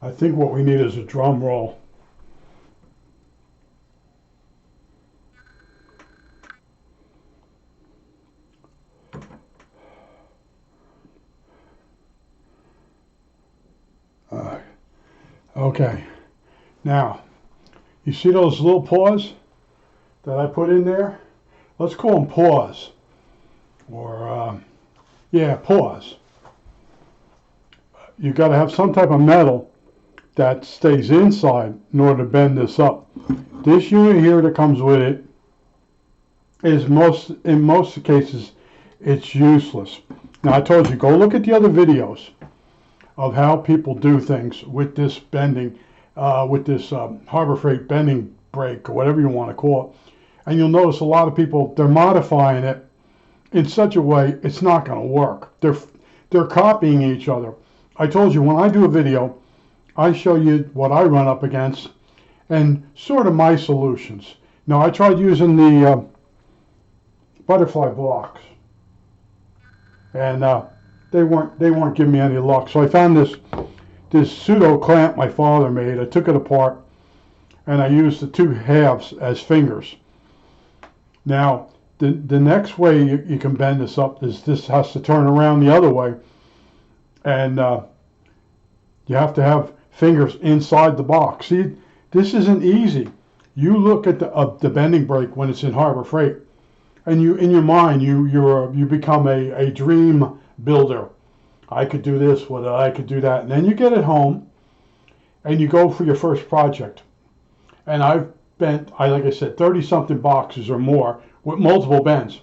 I think what we need is a drum roll. Okay, now, you see those little paws that I put in there? Let's call them paws, or yeah, paws. You got to have some type of metal that stays inside in order to bend this up. This unit here that comes with it is in most cases, it's useless. Now I told you, go look at the other videos of how people do things with this bending, with this Harbor Freight bending brake, or whatever you want to call it. And you'll notice a lot of people, they're modifying it in such a way it's not going to work. They're copying each other. I told you, when I do a video, I show you what I run up against and sort of my solutions. Now I tried using the butterfly blocks, and they weren't giving me any luck. So I found this pseudo clamp my father made. I took it apart and I used the two halves as fingers. Now the next way you can bend this up is this has to turn around the other way, and you have to have fingers inside the box. See, this isn't easy. You look at the bending brake when it's in Harbor Freight, and you, in your mind, you become a dream builder. I could do this, I could do that, and then you get it home, and you go for your first project. And I've bent, like I said, 30-something boxes or more with multiple bends.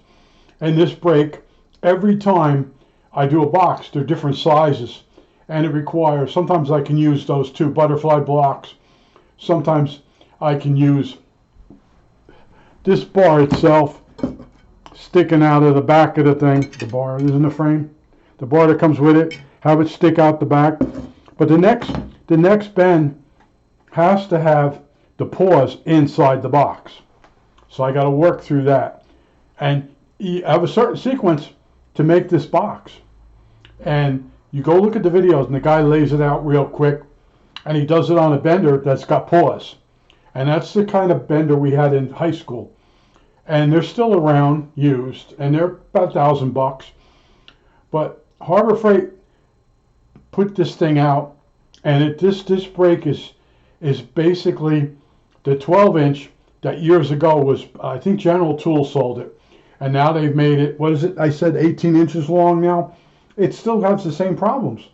And this brake, every time I do a box, they're different sizes, and it requires, sometimes I can use those two butterfly blocks. Sometimes I can use this bar itself sticking out of the back of the thing. The bar is in the frame. The bar that comes with it, have it stick out the back. But the next bend has to have the paws inside the box. So I got to work through that. And you have a certain sequence to make this box. And you go look at the videos, and the guy lays it out real quick, and he does it on a bender that's got paws. And that's the kind of bender we had in high school. And they're still around, used, and they're about $1,000. But Harbor Freight put this thing out, and this brake is basically the 12-inch that years ago was, I think General Tools sold it, and now they've made it, what is it, I said 18 inches long now. It still has the same problems.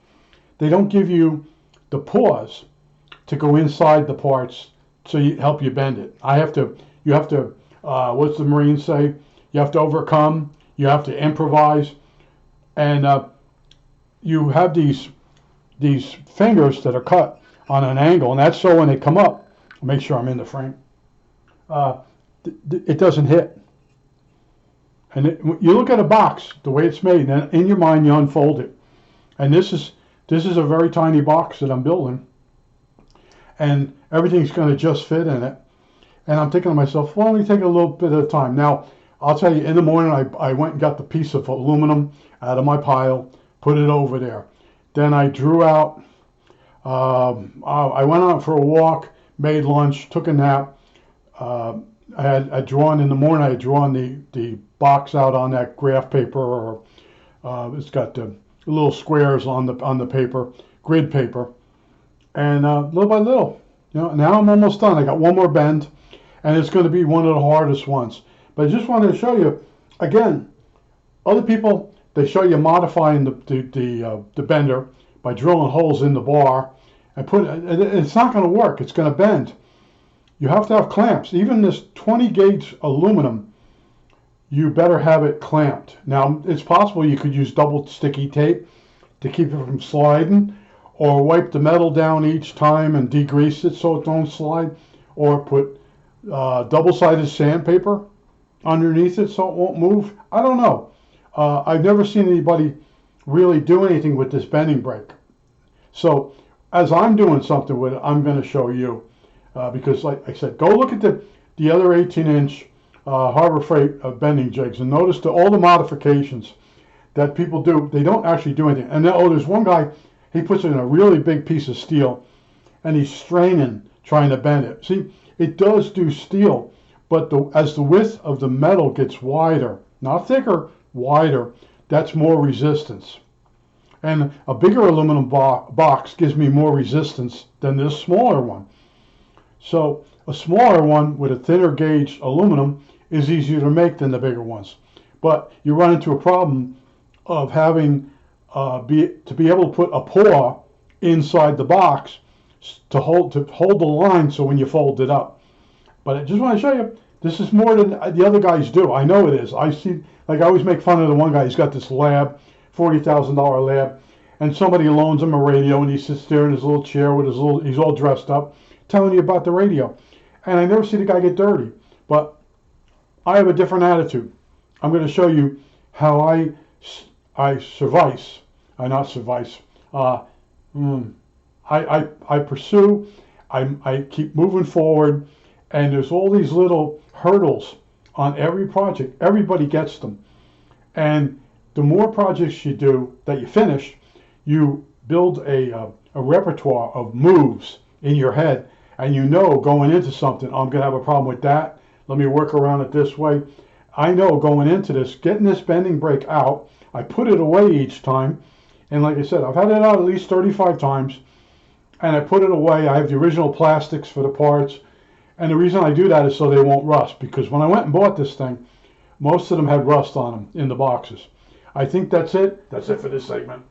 They don't give you the paws to go inside the parts to help you bend it. You have to, what's the Marines say? You have to overcome, you have to improvise, and you have these fingers that are cut on an angle, and that's so when they come up, make sure I'm in the frame, it doesn't hit. And you look at a box, the way it's made, and in your mind you unfold it. And this is a very tiny box that I'm building, and everything's going to just fit in it. And I'm thinking to myself, well, let me take a little bit of time. Now, I'll tell you, in the morning I went and got the piece of aluminum out of my pile, put it over there. Then I drew out, I went out for a walk, made lunch, took a nap. I had drawn in the morning, I had drawn the box out on that graph paper, or it's got the little squares on the paper, grid paper. And little by little, now I'm almost done. I got one more bend, and it's going to be one of the hardest ones. But I just wanted to show you, again, other people, they show you modifying the bender by drilling holes in the bar, and it's not going to work. It's going to bend. You have to have clamps. Even this 20 gauge aluminum, you better have it clamped. Now, it's possible you could use double sticky tape to keep it from sliding, or wipe the metal down each time and degrease it so it don't slide, or put double-sided sandpaper underneath it so it won't move. I don't know. I've never seen anybody really do anything with this bending brake. So as I'm doing something with it, I'm going to show you. Because like I said, go look at the other 18-inch Harbor Freight bending jigs, and notice all the modifications that people do. They don't actually do anything. And then, there's one guy, he puts it in a really big piece of steel, and he's straining, trying to bend it. See, it does do steel, but as the width of the metal gets wider, not thicker, wider, that's more resistance. And a bigger aluminum box gives me more resistance than this smaller one. So a smaller one with a thinner gauge aluminum is easier to make than the bigger ones. But you run into a problem of having to be able to put a paw inside the box to hold the line, so when you fold it up. But I just want to show you, this is more than the other guys do. I know it is. I see, like I always make fun of the one guy. He's got this lab, $40,000 lab, and somebody loans him a radio, and he sits there in his little chair with he's all dressed up, telling you about the radio. And I never see the guy get dirty. But I have a different attitude. I'm going to show you how I suffice. Not suffice. I pursue. I keep moving forward, and there's all these little hurdles on every project. Everybody gets them, and the more projects you do that you finish, you build a repertoire of moves in your head, and you know going into something, I'm going to have a problem with that. Let me work around it this way. I know going into this, getting this bending brake out, I put it away each time. And like I said, I've had it out at least 35 times. And I put it away. I have the original plastics for the parts. And the reason I do that is so they won't rust. Because when I went and bought this thing, most of them had rust on them in the boxes. I think that's it. That's it for this segment.